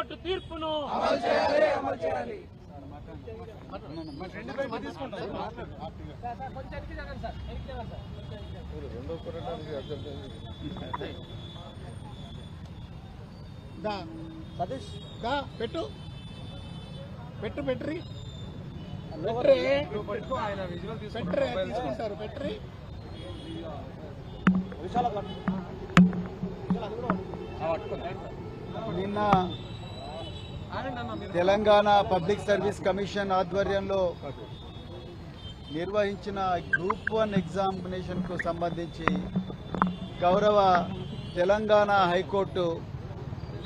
High court తీర్పును సతీష్ పెట్టు పెట్టు పెట్టరి పెట్టరే తీసుకుంటారు పెట్టరి. నిన్న తెలంగాణ పబ్లిక్ సర్వీస్ కమిషన్ ఆధ్వర్యంలో నిర్వహించిన గ్రూప్ 1 ఎగ్జామినేషన్కు సంబంధించి గౌరవ తెలంగాణ హైకోర్టు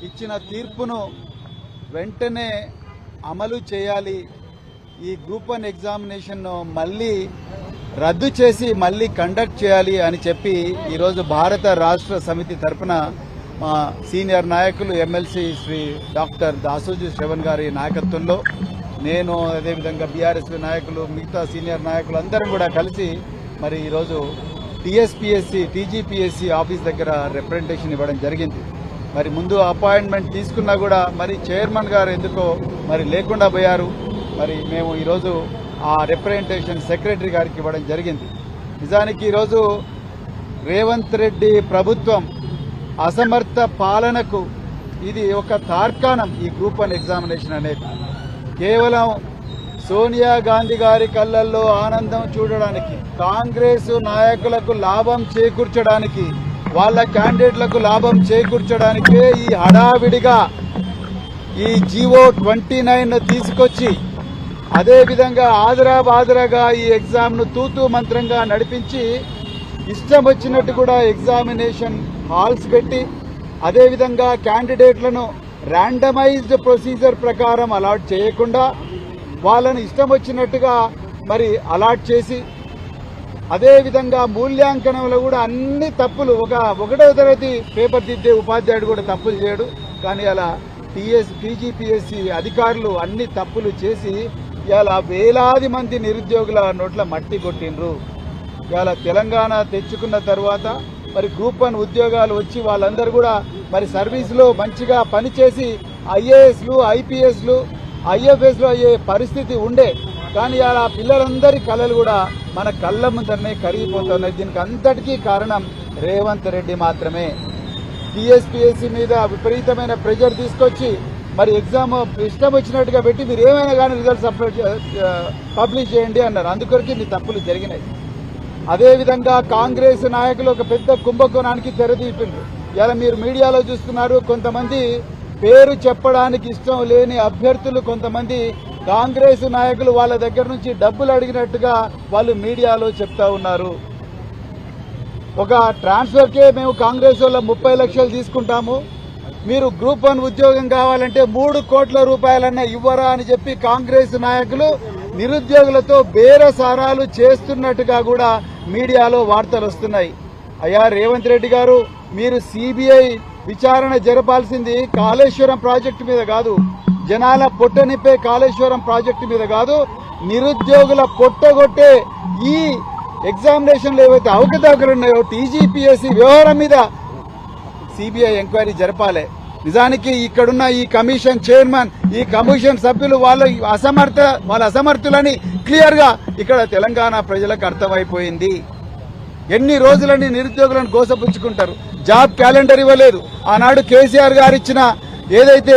ఇచ్చిన తీర్పును వెంటనే అమలు చేయాలి, ఈ గ్రూప్ 1 ఎగ్జామినేషన్ను మళ్ళీ రద్దు చేసి మళ్ళీ కండక్ట్ చేయాలి అని చెప్పి ఈరోజు భారత రాష్ట్ర సమితి తరఫున మా సీనియర్ నాయకులు ఎమ్మెల్సీ శ్రీ డాక్టర్ దాసోజు శ్రవణ్ గారి నాయకత్వంలో నేను, అదేవిధంగా బీఆర్ఎస్ నాయకులు, మిగతా సీనియర్ నాయకులు అందరం కూడా కలిసి మరి ఈరోజు టీజీపీఎస్సీ ఆఫీస్ దగ్గర రిప్రజెంటేషన్ ఇవ్వడం జరిగింది. మరి ముందు అపాయింట్మెంట్ తీసుకున్నా కూడా మరి చైర్మన్ గారు ఎందుకో మరి లేకుండా పోయారు. మరి మేము ఈరోజు ఆ రిప్రజెంటేషన్ సెక్రటరీ గారికి ఇవ్వడం జరిగింది. నిజానికి ఈరోజు రేవంత్ రెడ్డి ప్రభుత్వం అసమర్థ పాలనకు ఇది ఒక తార్కాణం. ఈ గ్రూప్ 1 ఎగ్జామినేషన్ అనేది కేవలం సోనియా గాంధీ గారి కళ్ళల్లో ఆనందం చూడడానికి, కాంగ్రెస్ నాయకులకు లాభం చేకూర్చడానికి, వాళ్ళ క్యాండిడేట్లకు లాభం చేకూర్చడానికే ఈ హడావిడిగా ఈ జీవో 29 తీసుకొచ్చి అదేవిధంగా ఆదరాబాదరాగా ఈ ఎగ్జామ్ను తూతూ మంత్రంగా నడిపించి ఇష్టం వచ్చినట్టు కూడా ఎగ్జామినేషన్ హాల్స్ పెట్టి అదేవిధంగా క్యాండిడేట్లను ర్యాండమైజ్డ్ ప్రొసీజర్ ప్రకారం అలాట్ చేయకుండా వాళ్ళని ఇష్టం వచ్చినట్టుగా మరి అలాట్ చేసి అదేవిధంగా మూల్యాంకనంలో కూడా అన్ని తప్పులు, ఒకటవ తరగతి పేపర్ దిద్దే ఉపాధ్యాయుడు కూడా తప్పులు చేయడు. కానీ అలా టీజీపీఎస్సీ అధికారులు అన్ని తప్పులు చేసి ఇలా వేలాది మంది నిరుద్యోగుల నోట్ల మట్టి కొట్టిండ్రు. ఇలా తెలంగాణ తెచ్చుకున్న తర్వాత మరి గ్రూప్ 1 ఉద్యోగాలు వచ్చి వాళ్ళందరూ కూడా మరి సర్వీసులో మంచిగా పనిచేసి ఐఏఎస్లు, ఐపీఎస్లు, ఐఎఫ్ఎస్లు అయ్యే పరిస్థితి ఉండే. కానీ అలా పిల్లలందరి కళలు కూడా మన కళ్ళ ముందరనే కరిగిపోతున్నాయి. దీనికి అంతటికీ కారణం రేవంత్ రెడ్డి మాత్రమే. టీఎస్పీఎస్సీ మీద విపరీతమైన ప్రెషర్ తీసుకొచ్చి మరి ఎగ్జామ్ ఇష్టం వచ్చినట్టుగా పెట్టి మీరు ఏమైనా కానీ రిజల్ట్స్ పబ్లిష్ చేయండి అన్నారు. అందుకొరకు ఇన్ని తప్పులు జరిగినాయి. అదేవిధంగా కాంగ్రెస్ నాయకులు ఒక పెద్ద కుంభకోణానికి తెరదీపిండ్రు. ఇలా మీరు మీడియాలో చూస్తున్నారు, కొంతమంది పేరు చెప్పడానికి ఇష్టం లేని అభ్యర్థులు, కొంతమంది కాంగ్రెస్ నాయకులు వాళ్ళ దగ్గర నుంచి డబ్బులు అడిగినట్టుగా వాళ్ళు మీడియాలో చెప్తా ఉన్నారు. ఒక ట్రాన్స్ఫర్కే మేము కాంగ్రెస్ వాళ్ళ 30 లక్షలు తీసుకుంటాము, మీరు గ్రూప్ 1 ఉద్యోగం కావాలంటే 3 కోట్ల రూపాయలన్నా ఇవ్వరా అని చెప్పి కాంగ్రెస్ నాయకులు నిరుద్యోగులతో బేరసారాలు చేస్తున్నట్టుగా కూడా మీడియాలో వార్తలు వస్తున్నాయి. అయ్యా రేవంత్ రెడ్డి గారు, మీరు సిబిఐ విచారణ జరపాల్సింది కాళేశ్వరం ప్రాజెక్టు మీద కాదు, జనాల పొట్టనిప్పే కాళేశ్వరం ప్రాజెక్టు మీద కాదు, నిరుద్యోగుల పొట్టగొట్టే ఈ ఎగ్జామినేషన్లు ఏవైతే అవకతవకలు ఉన్నాయో టీజీపీఎస్సీ వ్యవహారం మీద సిబిఐ ఎంక్వైరీ జరపాలి. నిజానికి ఇక్కడున్న ఈ కమిషన్ చైర్మన్, ఈ కమిషన్ సభ్యులు వాళ్ళ అసమర్థులని క్లియర్ గా ఇక్కడ తెలంగాణ ప్రజలకు అర్థమైపోయింది. ఎన్ని రోజులని నిరుద్యోగులను గోసపుచ్చుకుంటారు. జాబ్ క్యాలెండర్ ఇవ్వలేదు. ఆనాడు కేసీఆర్ గారు ఇచ్చిన ఏదైతే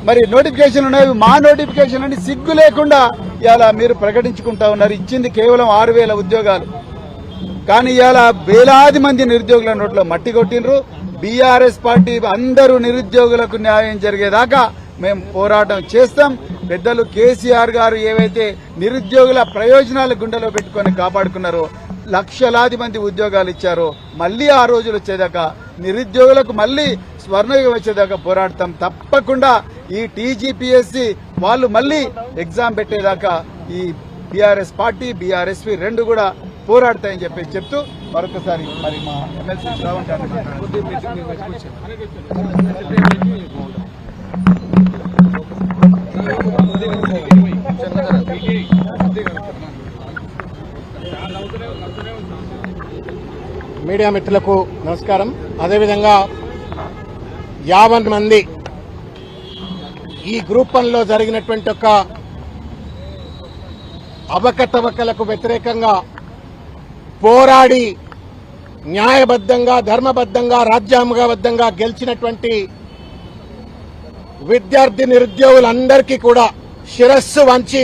మరి నోటిఫికేషన్ ఉన్నాయో మా నోటిఫికేషన్ అని సిగ్గు లేకుండా ఇలా మీరు ప్రకటించుకుంటా ఉన్నారు. ఇచ్చింది కేవలం 6,000 ఉద్యోగాలు. కానీ ఇలా వేలాది మంది నిరుద్యోగుల నోట్లో మట్టి కొట్టినరు. బీఆర్ఎస్ పార్టీ అందరూ నిరుద్యోగులకు న్యాయం జరిగేదాకా మేము పోరాటం చేస్తాం. పెద్దలు కేసీఆర్ గారు ఏవైతే నిరుద్యోగుల ప్రయోజనాలు గుండెలో పెట్టుకొని కాపాడుకున్నారో, లక్షలాది మంది ఉద్యోగాలు ఇచ్చారో, మళ్లీ ఆ రోజులు వచ్చేదాకా నిరుద్యోగులకు మళ్లీ స్వర్ణయుగం వచ్చేదాకా పోరాడతాం. తప్పకుండా ఈ టీజీపీఎస్సీ వాళ్ళు మళ్లీ ఎగ్జామ్ పెట్టేదాకా ఈ బీఆర్ఎస్ పార్టీ, బీఆర్ఎస్పీ రెండు కూడా పోరాడతాయని చెప్పి చెప్తూ మరొకసారి మరి మా ఎమ్మెల్సీ శ్రావణ్ గారు మీడియా మిత్రులకు నమస్కారం. అదేవిధంగా 50 మంది ఈ గ్రూప్ 1 లో జరిగినటువంటి ఒక అవకతవకలకు వ్యతిరేకంగా పోరాడి న్యాయబద్ధంగా, ధర్మబద్ధంగా, రాజ్యాంగబద్ధంగా గెలిచినటువంటి విద్యార్థి నిరుద్యోగులందరికీ కూడా శిరస్సు వంచి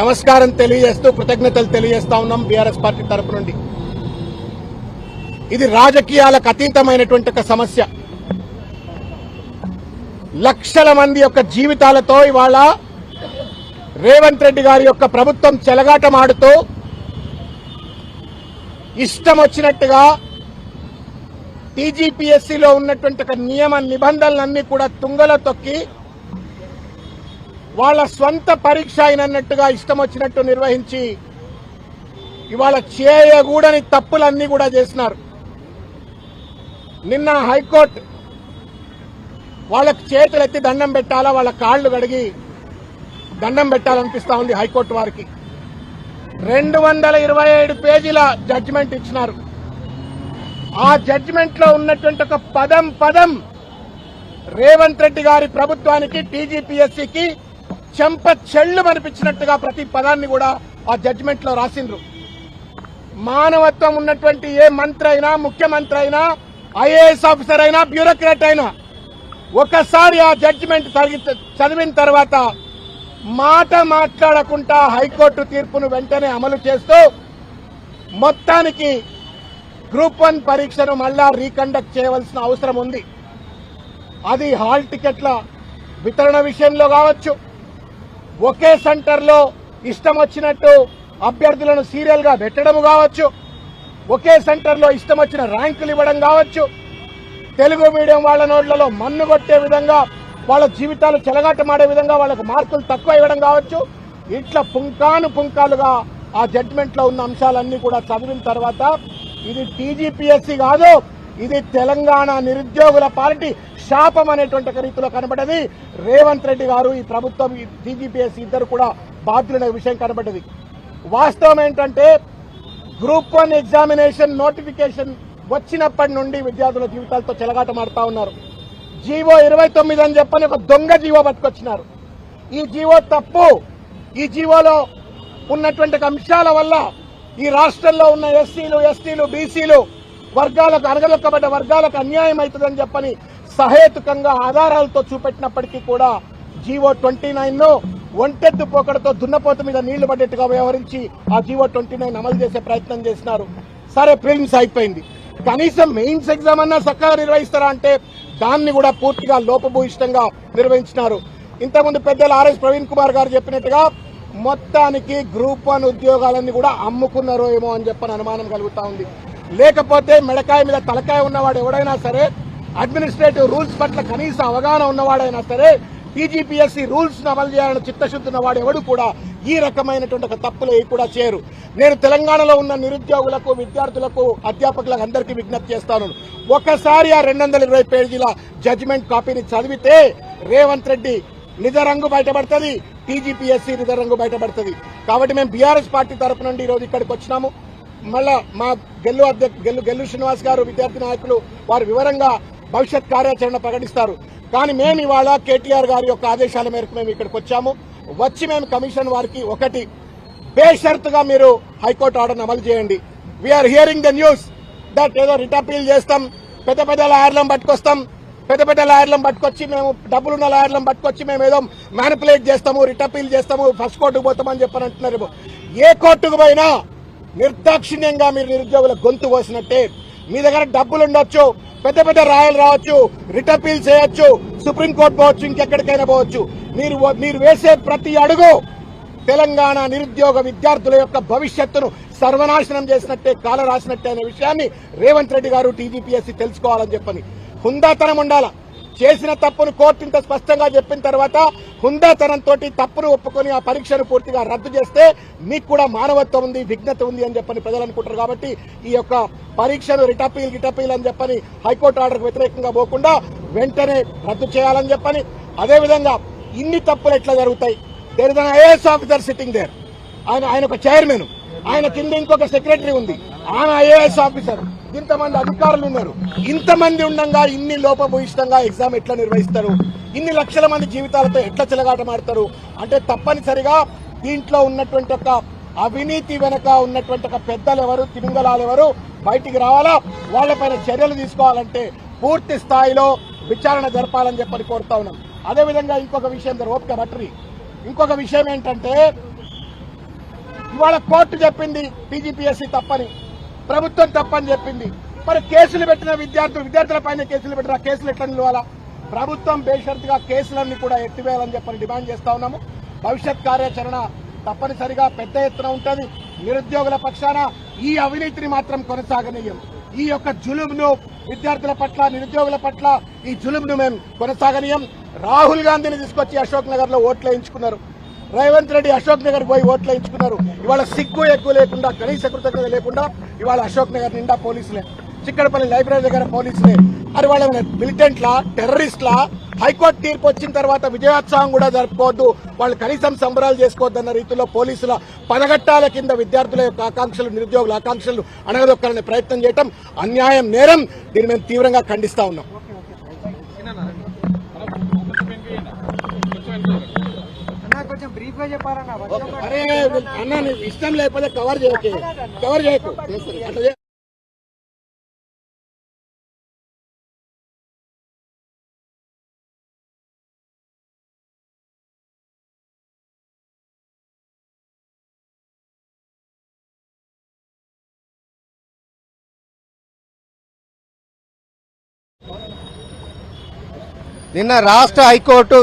నమస్కారం తెలియజేస్తూ కృతజ్ఞతలు తెలియజేస్తా ఉన్నాం బీఆర్ఎస్ పార్టీ తరపు నుండి. ఇది రాజకీయాలకు అతీతమైనటువంటి ఒక సమస్య. లక్షల మంది యొక్క జీవితాలతో ఇవాళ రేవంత్ రెడ్డి గారి యొక్క ప్రభుత్వం చెలగాటమాడుతూ ఇష్టం వచ్చినట్టుగా టీజీపీఎస్సీలో ఉన్నటువంటి ఒక నియమ నిబంధనలన్నీ కూడా తుంగలో తొక్కి వాళ్ళ స్వంత పరీక్ష అయినట్టుగా ఇష్టం వచ్చినట్టు నిర్వహించి ఇవాళ చేయకూడని తప్పులన్నీ కూడా చేసినారు. నిన్న హైకోర్టు వాళ్ళకి చేతులెత్తి దండం పెట్టాలా, వాళ్ళ కాళ్లు కడిగి దండం పెట్టాలనిపిస్తా ఉంది హైకోర్టు వారికి. 227 పేజీల జడ్జిమెంట్ ఇచ్చినారు. ఆ జడ్జిమెంట్ లో ఉన్నటువంటి ఒక పదం రేవంత్ రెడ్డి గారి ప్రభుత్వానికి, టీజీపీఎస్సీకి చెంప చెళ్లు అనిపించినట్టుగా ప్రతి పదాన్ని కూడా ఆ జడ్జిమెంట్ లో రాసిండ్రు. మానవత్వం ఉన్నటువంటి ఏ మంత్రి అయినా, ముఖ్యమంత్రి అయినా, ఐఏఎస్ ఆఫీసర్ అయినా, బ్యూరోక్రాట్ అయినా ఒకసారి ఆ జడ్జిమెంట్ చదివిన తర్వాత మాట మాట్లాడకుండా హైకోర్టు తీర్పును వెంటనే అమలు చేస్తూ మొత్తానికి గ్రూప్ 1 పరీక్షను మళ్ళా రీకండక్ట్ చేయవలసిన అవసరం ఉంది. అది హాల్ టికెట్ల వితరణ విషయంలో కావచ్చు, ఒకే సెంటర్లో ఇష్టం వచ్చినట్టు అభ్యర్థులను సీరియల్ గా పెట్టడం కావచ్చు, ఒకే సెంటర్లో ఇష్టం వచ్చిన ర్యాంకులు ఇవ్వడం కావచ్చు, తెలుగు మీడియం వాళ్ళ నోట్లలో మన్ను కొట్టే విధంగా, వాళ్ళ జీవితాలు చెలగాటమాడే విధంగా వాళ్ళకు మార్కులు తక్కువ ఇవ్వడం కావచ్చు. ఇట్లా పుంకాలుగా ఆ జడ్జిమెంట్ లో ఉన్న అంశాలన్నీ కూడా చదివిన తర్వాత ఇది టీజీపీఎస్సీ కాదు, ఇది తెలంగాణ నిరుద్యోగుల పార్టీ శాపం అనేటువంటి ఒక రీతిలో కనబడ్డది. రేవంత్ రెడ్డి గారు, ఈ ప్రభుత్వం, ఈ టీజీపీఎస్సీ ఇద్దరు కూడా బాధ్యులనే విషయం కనబడ్డది. వాస్తవం ఏంటంటే గ్రూప్ 1 ఎగ్జామినేషన్ నోటిఫికేషన్ వచ్చినప్పటి నుండి విద్యార్థుల జీవితాలతో చెలగాటమాడుతా ఉన్నారు. జీవో 29 అని చెప్పని ఒక దొంగ జీవో పట్టుకొచ్చినారు. ఈ జీవో తప్పు. ఈ జీవోలో ఉన్నటువంటి అంశాల వల్ల ఈ రాష్ట్రంలో ఉన్న ఎస్సీలు, ఎస్టీలు, బీసీలు వర్గాలకు, అణగదొక్కబడ్డ వర్గాలకు అన్యాయం అవుతుందని చెప్పని సహేతుకంగా ఆధారాలతో చూపెట్టినప్పటికీ కూడా జీవో 29 ను ఒంటెత్తు పోకడతో దున్నపోతు మీద నీళ్లు పడ్డట్టుగా వ్యవహరించి ఆ జీవో 29 అమలు చేసే ప్రయత్నం చేసినారు. సరే, ప్రిలిమ్స్ అయిపోయింది, కనీసం మెయిన్స్ ఎగ్జామ్ అన్నా చక్కగా నిర్వహిస్తారా అంటే దాన్ని కూడా పూర్తిగా లోపభూయిష్టంగా నిర్వహించినారు. ఇంతకుముందు పెద్దలు ఆర్ఎస్ ప్రవీణ్ కుమార్ గారు చెప్పినట్టుగా మొత్తానికి గ్రూప్ 1 ఉద్యోగాలన్నీ కూడా అమ్ముకున్నారో ఏమో అని చెప్పని అనుమానం కలుగుతా ఉంది. లేకపోతే మెడకాయ మీద తలకాయ ఉన్నవాడు ఎవడైనా సరే, అడ్మినిస్ట్రేటివ్ రూల్స్ పట్ల కనీస అవగాహన ఉన్నవాడైనా సరే, టీజీపీఎస్సీ రూల్స్ ను అమలు చేయాలని చిత్తశుద్ధి ఉన్నవాడు ఎవడు కూడా ఈ రకమైనటువంటి ఒక తప్పులు కూడా చేయరు. నేను తెలంగాణలో ఉన్న నిరుద్యోగులకు, విద్యార్థులకు, అధ్యాపకులకు అందరికీ విజ్ఞప్తి చేస్తాను. ఒకసారి ఆ 220 పేజీల జడ్జిమెంట్ కాపీని చదివితే రేవంత్ రెడ్డి నిజ రంగు బయటపడుతుంది, టీజీపీఎస్సీ నిజ రంగు బయటపడుతుంది. కాబట్టి మేము బీఆర్ఎస్ పార్టీ తరపు నుండి ఈరోజు ఇక్కడికి వచ్చినాము. మళ్ళా మా గెల్లు శ్రీనివాస్ గారు, విద్యార్థి నాయకులు, వారు వివరంగా భవిష్యత్ కార్యాచరణ ప్రకటిస్తారు. కానీ మేము ఇవాళ కేటీఆర్ గారి యొక్క ఆదేశాల మేరకు మేము ఇక్కడికి వచ్చాము. వచ్చి మేము కమిషన్ వారికి ఒకటి, బేషరతుగా మీరు హైకోర్టు ఆర్డర్ను అమలు చేయండి. We are hearing the news that ఏదో రిట్ అపీల్ చేస్తాం, పెద్ద లాయర్లను పట్టుకొస్తాం, పెద్ద లాయర్లను పట్టుకొచ్చి మేము డబ్బులున్న లాయర్లను పట్టుకొచ్చి మేము ఏదో మ్యానిపులేట్ చేస్తాము, రిట్ అపీల్ చేస్తాము, ఫస్ట్ కోర్టుకు పోతామని చెప్పని అంటున్నారు. ఏ కోర్టుకు పోయినా నిర్దాక్షిణ్యంగా మీరు నిరుద్యోగుల గొంతు కోసినట్టే. మీ దగ్గర డబ్బులు ఉండొచ్చు, పెద్ద రాయలు రావచ్చు, రిట్ అపీల్ చేయొచ్చు, సుప్రీంకోర్టు పోవచ్చు, ఇంకెక్కడికైనా పోవచ్చు. మీరు వేసే ప్రతి అడుగు తెలంగాణ నిరుద్యోగ విద్యార్థుల యొక్క భవిష్యత్తును సర్వనాశనం చేసినట్టే, కాల రాసినట్టే అనే విషయాన్ని రేవంత్ రెడ్డి గారు, టీజీపీఎస్సీ తెలుసుకోవాలని చెప్పని. హుందాతనం ఉండాల. చేసిన తప్పును కోర్టు ఇంత స్పష్టంగా చెప్పిన తర్వాత హుందాతనంతో తప్పును ఒప్పుకొని ఆ పరీక్షను పూర్తిగా రద్దు చేస్తే మీకు కూడా మానవత్వం ఉంది, విఘ్నత ఉంది అని చెప్పని ప్రజలు అనుకుంటారు. కాబట్టి ఈ యొక్క పరీక్షను రిటపీల్ అని చెప్పని హైకోర్టు ఆర్డర్కు వ్యతిరేకంగా పోకుండా వెంటనే రద్దు చేయాలని చెప్పని, అదేవిధంగా ఇన్ని తప్పులు ఎట్లా జరుగుతాయి? There is an IAS officer sitting there. ఆయన ఒక చైర్మన్, ఆయన కింద ఇంకొక సెక్రటరీ ఉంది, ఆమె ఐఏఎస్ ఆఫీసర్. ఇంతమంది అధికారులు ఉన్నారు. ఇంతమంది ఉండగా ఇన్ని లోపభూయిష్టంగా ఎగ్జామ్ ఎట్లా నిర్వహిస్తారు? ఇన్ని లక్షల మంది జీవితాలతో ఎట్లా చెలగాటమాడతారు? అంటే తప్పనిసరిగా దీంట్లో ఉన్నటువంటి ఒక అవినీతి వెనక ఉన్నటువంటి ఒక పెద్దలు ఎవరు, తిమింగలాలు ఎవరు బయటికి రావాలా. వాళ్లపైన చర్యలు తీసుకోవాలంటే పూర్తి స్థాయిలో విచారణ జరపాలని చెప్పని కోరుతా ఉన్నాం. అదేవిధంగా ఇంకొక విషయం ఓపిక బట్రి, ఇంకొక విషయం ఏంటంటే ఇవాళ కోర్టు చెప్పింది టీజీపీఎస్సీ తప్పని, ప్రభుత్వం తప్పని చెప్పింది. మరి కేసులు పెట్టిన విద్యార్థుల పైన కేసులు పెట్టిన కేసులు ఎట్లా నిలవాలా? ప్రభుత్వం బేషరతుగా కేసులన్నీ కూడా ఎత్తివేయాలని చెప్పని డిమాండ్ చేస్తా ఉన్నాము. భవిష్యత్ కార్యాచరణ తప్పనిసరిగా పెద్ద ఎత్తున ఉంటుంది. నిరుద్యోగుల పక్షాన ఈ అవినీతిని మాత్రం కొనసాగనీయం. ఈ యొక్క జులుంను విద్యార్థుల పట్ల, నిరుద్యోగుల పట్ల ఈ జులుంను మేము కొనసాగనీయం. రాహుల్ గాంధీని తీసుకొచ్చి అశోక్ నగర్ లో ఓట్లు వేయించుకున్నారు. రేవంత్ రెడ్డి అశోక్ నగర్ పోయి ఓట్లు వేయించుకున్నారు. ఇవాళ సిగ్గు ఎక్కువ లేకుండా, కనీస కృతజ్ఞత లేకుండా ఇవాళ అశోక్ నగర్ నిండా పోలీసులే, చిక్కడపల్లి లైబ్రరీ దగ్గర పోలీసులే. మరి వాళ్ళ మిలిటెంట్లా, టెర్రరిస్ట్లా? హైకోర్టు తీర్పు వచ్చిన తర్వాత విజయోత్సవం కూడా జరుపుకోవద్దు, వాళ్ళు కనీసం సంబరాలు చేసుకోవద్దు అన్న రీతిలో పోలీసుల పదగట్టాల కింద విద్యార్థుల యొక్క ఆకాంక్షలు, నిరుద్యోగుల ఆకాంక్షలు అణగదొక్కాలనే ప్రయత్నం చేయడం అన్యాయం, నేరం. దీన్ని మేము తీవ్రంగా ఖండిస్తా ఉన్నాం. అరే అన్న, నీకు ఇష్టం లేకపోతే కవర్ చేయకు. అట్లా నిన్న రాష్ట్ర హైకోర్టు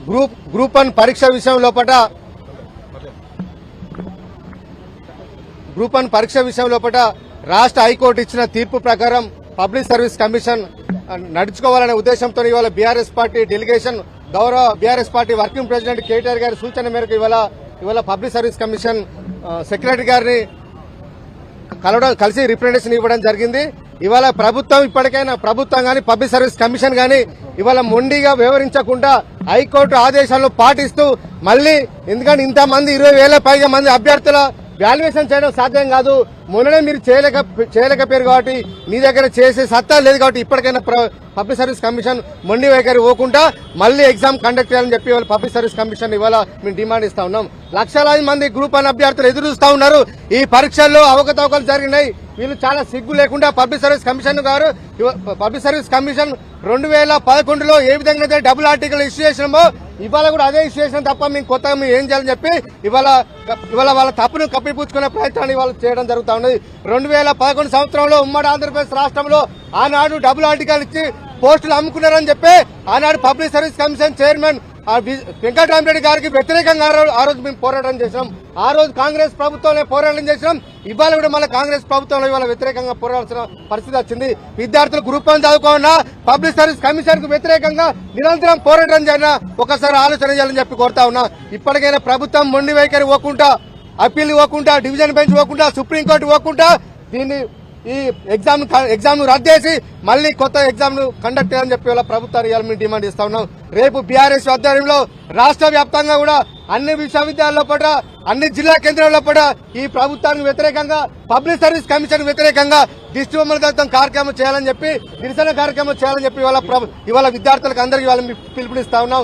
గ్రూప్ 1 పరీక్ష విషయం లోపల రాష్ట్ర హైకోర్టు ఇచ్చిన తీర్పు ప్రకారం పబ్లిక్ సర్వీస్ కమిషన్ నడుచుకోవాలనే ఉద్దేశంతో ఇవాళ బీఆర్ఎస్ పార్టీ డెలిగేషన్, గౌరవ BRS party working president KTR గారి సూచన మేరకు ఇవాళ పబ్లిక్ సర్వీస్ కమిషన్ సెక్రటరీ గారిని కలిసి రిప్రజెంటేషన్ ఇవ్వడం జరిగింది. ఇవాళ ప్రభుత్వం ఇప్పటికైనా ప్రభుత్వం గాని పబ్లిక్ సర్వీస్ కమిషన్ గాని ఇవాళ మొండిగా వ్యవహరించకుండా హైకోర్టు ఆదేశాలను పాటిస్తూ మళ్లీ, ఎందుకంటే ఇంతమంది 20,000 పైగా మంది అభ్యర్థుల వాల్యుయేషన్ చేయడం సాధ్యం కాదు. మొన్ననే మీరు చేయలేకపోయారు కాబట్టి, మీ దగ్గర చేసే సత్తా లేదు కాబట్టి ఇప్పటికైనా పబ్లిక్ సర్వీస్ కమిషన్ మొండి వైఖరి పోకుండా మళ్లీ ఎగ్జామ్ కండక్ట్ చేయాలని చెప్పి ఇవాళ పబ్లిక్ సర్వీస్ కమిషన్ ఇవాళ మేము డిమాండ్ ఇస్తా ఉన్నాం. లక్షలాది మంది గ్రూప్ 1 అభ్యర్థులు ఎదురు చూస్తా ఉన్నారు. ఈ పరీక్షల్లో అవకతవకలు జరిగినాయి. వీళ్ళు చాలా సిగ్గు లేకుండా పబ్లిక్ సర్వీస్ కమిషన్ 2011లో ఏ విధంగా అయితే డబుల్ ఆర్టికల్ ఇష్యూ చేసినామో ఇవాళ కూడా అదే ఇష్యూ చేసిన తప్ప మేము కొత్తగా మేము ఏం చేయాలని చెప్పి ఇవాళ వాళ్ళ తప్పును కప్పిపుచ్చుకునే ప్రయత్నాన్ని ఇవాళ చేయడం జరుగుతా ఉన్నది. 2011 సంవత్సరంలో ఉమ్మడి ఆంధ్రప్రదేశ్ రాష్ట్రంలో ఆనాడు డబుల్ ఆర్టికల్ ఇచ్చి పోస్టులు అమ్ముకున్నారని చెప్పి ఆనాడు public service commission chairman Venkataramareddy గారికి వ్యతిరేకంగా ఆ రోజు మేము పోరాటం చేసినాం. ఆ రోజు కాంగ్రెస్ ప్రభుత్వంలో పోరాటం చేసినాం. ఇవాళ కూడా మళ్ళీ కాంగ్రెస్ ప్రభుత్వంలో ఇవాళ వ్యతిరేకంగా పోరాడాల్సిన పరిస్థితి వచ్చింది. విద్యార్థులు గ్రూప్ 1 చదువుకున్నా పబ్లిక్ సర్వీస్ కమిషన్ కు వ్యతిరేకంగా నిరంతరం పోరాటం చేయాలన్నా ఒకసారి ఆలోచన చేయాలని చెప్పి కోరుతా ఉన్నా. ఇప్పటికైనా ప్రభుత్వం మొండి వైఖరి పోకుండా, అప్పీల్ పోకుండా, డివిజన్ బెంచ్ పోకుండా, సుప్రీంకోర్టు పోకుండా దీన్ని ఈ ఎగ్జామ్ ను రద్దు చేసి మళ్లీ కొత్త ఎగ్జామ్ ను కండక్ట్ చేయాలని చెప్పి వాళ్ళ ప్రభుత్వాన్ని ఇవాళ మేము డిమాండ్ ఇస్తా ఉన్నాం. రేపు బీఆర్ఎస్ ఆధ్వర్యంలో రాష్ట్ర వ్యాప్తంగా కూడా అన్ని విశ్వవిద్యాలయాల పట్ల, అన్ని జిల్లా కేంద్రాల పట్ల ఈ ప్రభుత్వానికి వ్యతిరేకంగా, పబ్లిక్ సర్వీస్ కమిషన్ వ్యతిరేకంగా దిష్టి బొమ్మల దళితం కార్యక్రమం చేయాలని చెప్పి, నిరసన కార్యక్రమం చేయాలని చెప్పి ఇవాళ విద్యార్థులకు అందరికీ ఇవాళ పిలుపునిస్తా ఉన్నాం.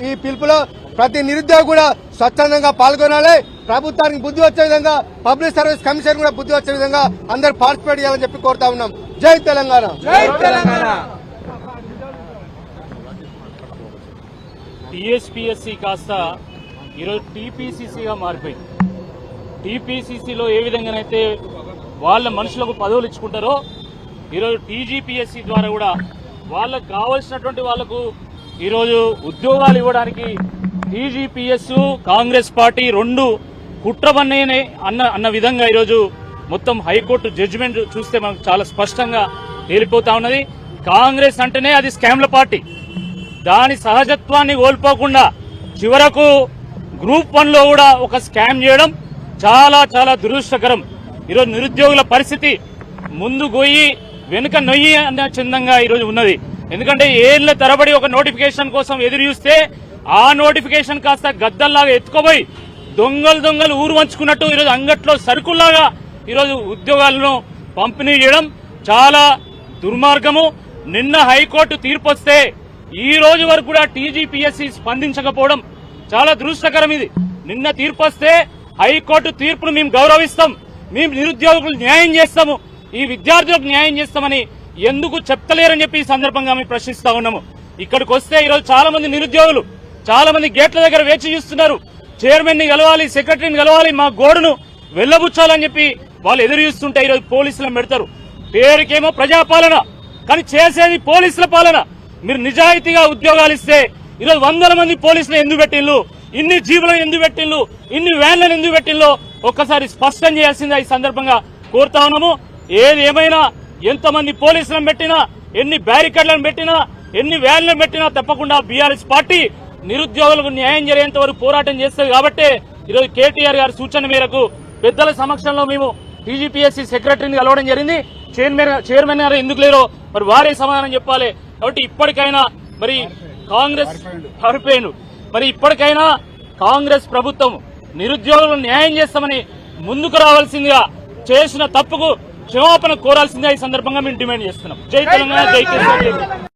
ఈ పిలుపులో ప్రతి నిరుద్యోగి కూడా స్వచ్ఛందంగా పాల్గొనాలి. ప్రభుత్వానికి బుద్ధి వచ్చే విధంగా, పబ్లిక్ సర్వీస్ కమిషన్ కూడా బుద్ధి వచ్చే విధంగా అందరూ పార్టిసిపేట్ చేయాలని చెప్పి కోరుతా ఉన్నాం. జై తెలంగాణ. టీఎస్పీఎస్సీ కాస్త ఈరోజు టీపీసీసీగా మారిపోయింది. టీపీసీసీలో ఏ విధంగానైతే వాళ్ళ మనుషులకు పదవులు ఇచ్చుకుంటారో ఈరోజు టీజీపీఎస్సీ ద్వారా కూడా వాళ్ళకు కావాల్సినటువంటి వాళ్లకు ఈరోజు ఉద్యోగాలు ఇవ్వడానికి టీజీపీఎస్, కాంగ్రెస్ పార్టీ రెండు కుట్రవన్నే అన్న విధంగా ఈరోజు మొత్తం హైకోర్టు జడ్జిమెంట్ చూస్తే మనకు చాలా స్పష్టంగా తేలిపోతా ఉన్నది. కాంగ్రెస్ అంటేనే అది స్కామ్ల పార్టీ. దాని సహజత్వాన్ని కోల్పోకుండా చివరకు గ్రూప్ 1లో కూడా ఒక స్కామ్ చేయడం చాలా చాలా దురదృష్టకరం. ఈరోజు నిరుద్యోగుల పరిస్థితి ముందు గొయ్యి వెనుక నొయ్యి అన్న చందంగా ఈరోజు ఉన్నది. ఎందుకంటే ఏళ్ల తరబడి ఒక నోటిఫికేషన్ కోసం ఎదురు చూస్తే ఆ నోటిఫికేషన్ కాస్త గద్దల్లాగా ఎత్తుకోబోయి దొంగలు ఊరు వంచుకున్నట్టు ఈరోజు అంగట్లో సరుకుల్లాగా ఈరోజు ఉద్యోగాలను పంపిణీ చేయడం చాలా దుర్మార్గము. నిన్న హైకోర్టు తీర్పు వస్తే ఈ రోజు వరకు కూడా టీజీపీఎస్సీ స్పందించకపోవడం చాలా దురదృష్టకరం. ఇది నిన్న తీర్పు వస్తే హైకోర్టు తీర్పును మేము గౌరవిస్తాం, మేము నిరుద్యోగులకు న్యాయం చేస్తాము, ఈ విద్యార్థులకు న్యాయం చేస్తామని ఎందుకు చెప్తలేరని చెప్పి ఈ సందర్భంగా మేము ప్రశ్నిస్తా ఉన్నాము. ఇక్కడికి వస్తే ఈరోజు చాలా మంది నిరుద్యోగులు చాలా మంది గేట్ల దగ్గర వేచి చూస్తున్నారు. చైర్మన్ ని కలవాలి, సెక్రటరీని కలవాలి, మా గోడును వెళ్లబుచ్చాలని చెప్పి వాళ్ళు ఎదురు చూస్తుంటే ఈరోజు పోలీసులను పెడతారు. పేరుకేమో ప్రజాపాలన, కానీ చేసేది పోలీసుల పాలన. మీరు నిజాయితీగా ఉద్యోగాలు ఇస్తే ఈరోజు వందల మంది పోలీసులు ఎందుకు పెట్టిల్లు, ఇన్ని జీవులను ఎందుకు పెట్టిల్లు, ఇన్ని వ్యాన్లను ఎందుకు పెట్టిల్లో ఒక్కసారి స్పష్టం చేయాల్సిందే ఈ సందర్భంగా కోరుతా ఉన్నాము. ఏది ఏమైనా ఎంతమంది పోలీసులను పెట్టినా, ఎన్ని బ్యారికేడ్లను పెట్టినా, ఎన్ని వ్యాన్లను పెట్టినా తప్పకుండా బీఆర్ఎస్ పార్టీ నిరుద్యోగులకు న్యాయం జరిగేంత వరకు పోరాటం చేస్తుంది. కాబట్టి ఈరోజు కేటీఆర్ గారి సూచన మేరకు పెద్దల సమక్షంలో మేము టీజీపీఎస్సీ సెక్రటరీని కలవడం జరిగింది. చైర్మన్ గారు ఎందుకు లేరో మరి వారే సమాధానం చెప్పాలి. కాబట్టి ఇప్పటికైనా మరి కాంగ్రెస్ హరిపోయిండు, మరి ఇప్పటికైనా కాంగ్రెస్ ప్రభుత్వం నిరుద్యోగులకు న్యాయం చేస్తామని ముందుకు రావాల్సిందిగా, చేసిన తప్పుకు క్షమాపణ కోరాల్సిందిగా ఈ సందర్భంగా మేము డిమాండ్ చేస్తున్నాం. జై తెలంగాణ, జై కేసీఆర్.